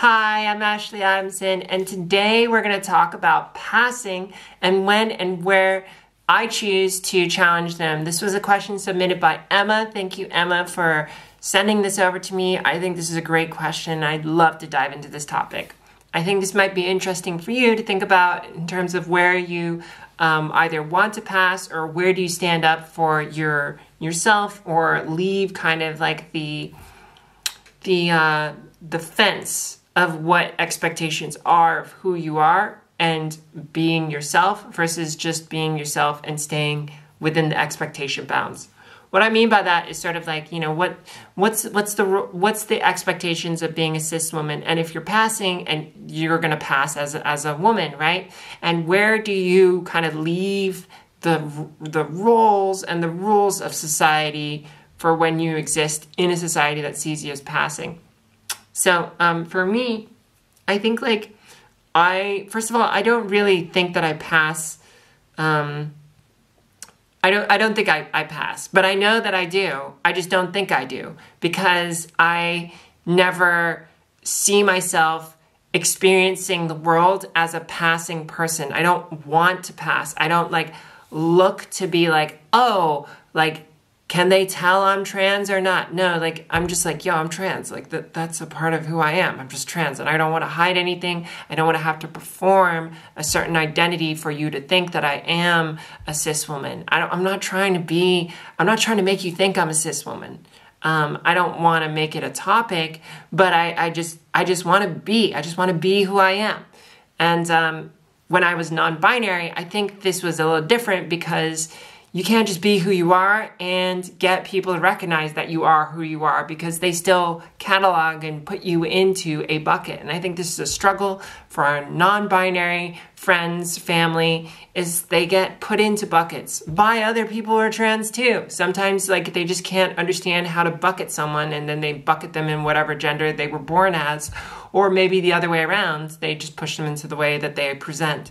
Hi, I'm Ashley Adamson, and today we're going to talk about passing and when and where I choose to challenge them. This was a question submitted by Emma. Thank you, Emma, for sending this over to me. I think this is a great question. I'd love to dive into this topic. I think this might be interesting for you to think about in terms of where you either want to pass or where do you stand up for yourself or leave kind of like the fence of what expectations are of who you are and being yourself versus just being yourself and staying within the expectation bounds. What I mean by that is sort of like, you know, what's the expectations of being a cis woman, and if you're passing and you're going to pass as a woman, right? And where do you kind of leave the roles and the rules of society for when you exist in a society that sees you as passing? So for me, I think like first of all, I don't really think that I pass. I don't think I pass, but I know that I do. I just don't think I do because I never see myself experiencing the world as a passing person. I don't want to pass. I don't like look to be like, oh, like, can they tell I'm trans or not? No, like, I'm just like, yo, I'm trans. Like, that's a part of who I am. I'm just trans, and I don't want to hide anything. I don't want to have to perform a certain identity for you to think that I am a cis woman. I'm not trying to make you think I'm a cis woman. I don't want to make it a topic, but I just want to be who I am. And when I was non-binary, I think this was a little different because you can't just be who you are and get people to recognize that you are who you are because they still catalog and put you into a bucket. And I think this is a struggle for our non-binary friends, family, is they get put into buckets by other people who are trans too. Sometimes like they just can't understand how to bucket someone and then they bucket them in whatever gender they were born as, or maybe the other way around, they just push them into the way that they present.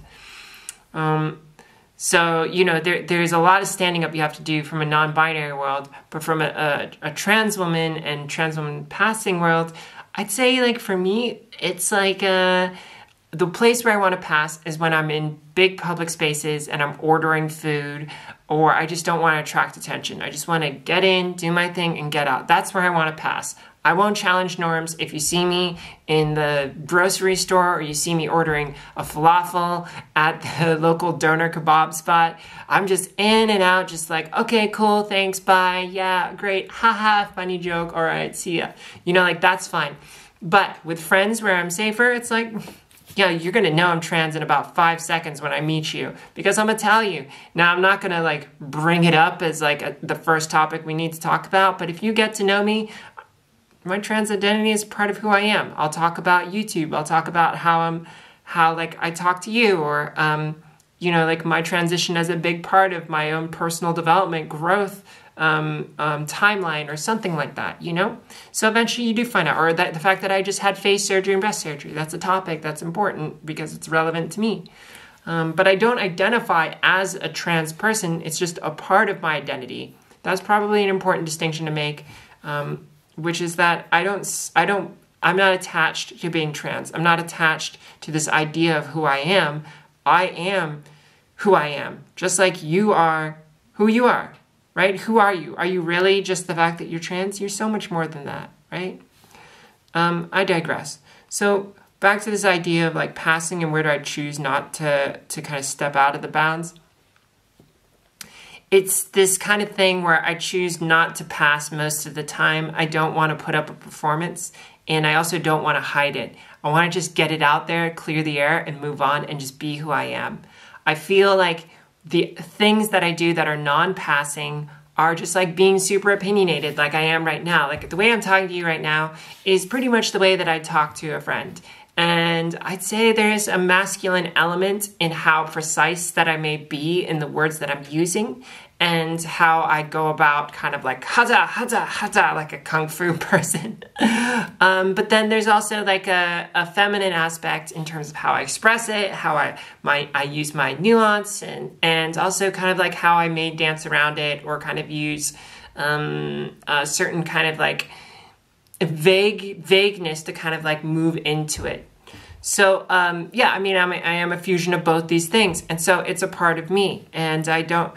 So, you know, there's a lot of standing up you have to do from a non-binary world, but from a trans woman and trans woman passing world, I'd say like for me, it's like the place where I want to pass is when I'm in big public spaces and I'm ordering food, or I just don't want to attract attention. I just want to get in, do my thing, and get out. That's where I want to pass. I won't challenge norms. If you see me in the grocery store or you see me ordering a falafel at the local doner kebab spot, I'm just in and out, just like, okay, cool, thanks, bye, yeah, great, haha, funny joke, all right, see ya. You know, like, that's fine. But with friends where I'm safer, it's like, yeah, you're going to know I'm trans in about 5 seconds when I meet you because I'm going to tell you. Now, I'm not going to like bring it up as like the first topic we need to talk about, but if you get to know me, my trans identity is part of who I am. I'll talk about YouTube. I'll talk about how like I talk to you, or you know, like my transition as a big part of my own personal development, growth timeline, or something like that. You know, so eventually you do find out, or that the fact that I just had face surgery and breast surgery. That's a topic that's important because it's relevant to me. But I don't identify as a trans person. It's just a part of my identity. That's probably an important distinction to make. Which is that I'm not attached to being trans. I'm not attached to this idea of who I am. I am who I am, just like you are who you are, right? Who are you? Are you really just the fact that you're trans? You're so much more than that, right? I digress. So back to this idea of like passing and where do I choose not to kind of step out of the bounds. It's this kind of thing where I choose not to pass most of the time. I don't want to put up a performance, and I also don't want to hide it. I want to just get it out there, clear the air, and move on and just be who I am. I feel like the things that I do that are non-passing are just like being super opinionated like I am right now. Like the way I'm talking to you right now is pretty much the way that I talk to a friend. And I'd say there's a masculine element in how precise that I may be in the words that I'm using and how I go about kind of like hata, hata, hata, like a kung fu person. But then there's also like a feminine aspect in terms of how I express it, how I use my nuance, and also kind of like how I may dance around it or kind of use a certain kind of like vagueness to kind of like move into it. So yeah, I mean, I am a fusion of both these things, and so it's a part of me, and I don't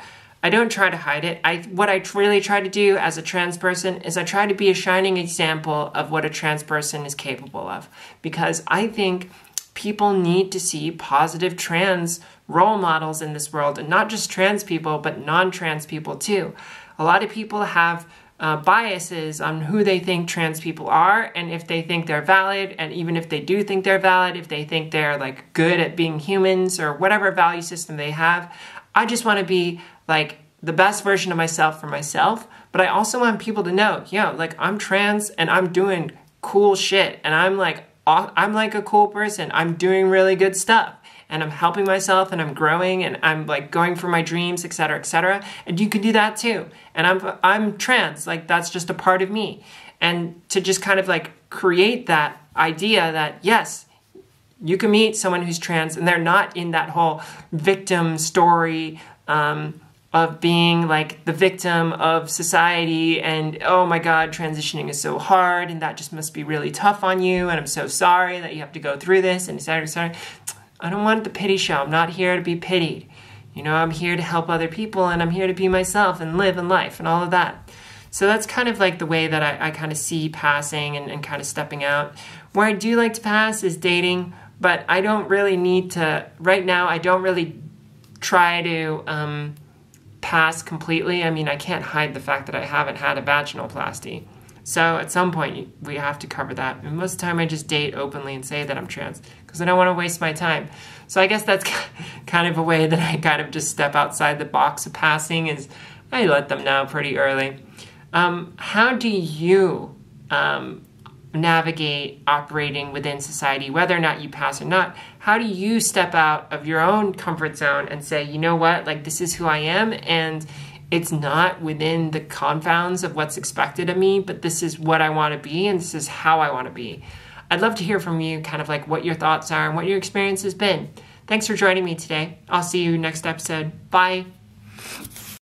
try to hide it. What I really try to do as a trans person is I try to be a shining example of what a trans person is capable of, because I think people need to see positive trans role models in this world, and not just trans people, but non-trans people too. A lot of people have biases on who they think trans people are, and if they think they're valid, and even if they do think they're valid, if they think they're like good at being humans or whatever value system they have. I just want to be like the best version of myself for myself, but I also want people to know, like I'm trans and I'm doing cool shit, and I'm like a cool person. I'm doing really good stuff, and I'm helping myself, and I'm growing, and I'm like going for my dreams, etc., etc. And you can do that too. And I'm trans, like that's just a part of me. And to just kind of like create that idea that yes, you can meet someone who's trans and they're not in that whole victim story of being like the victim of society, and oh my God, transitioning is so hard, and that just must be really tough on you, and I'm so sorry that you have to go through this, and etc., etc. I don't want the pity show. I'm not here to be pitied. I'm here to help other people, and I'm here to be myself and live in life and all of that. So that's kind of like the way that I kind of see passing and kind of stepping out. Where I do like to pass is dating, but I don't really need to, right now, I don't really try to pass completely. I mean, I can't hide the fact that I haven't had a vaginoplasty. So at some point, we have to cover that. And most of the time, I just date openly and say that I'm trans because I don't want to waste my time. So I guess that's kind of a way that I kind of just step outside the box of passing, is I let them know pretty early. How do you navigate operating within society, whether or not you pass or not? How do you step out of your own comfort zone and say, you know what, like this is who I am, and it's not within the confounds of what's expected of me, but this is what I want to be, and this is how I want to be. I'd love to hear from you, kind of like what your thoughts are and what your experience has been. Thanks for joining me today. I'll see you next episode. Bye.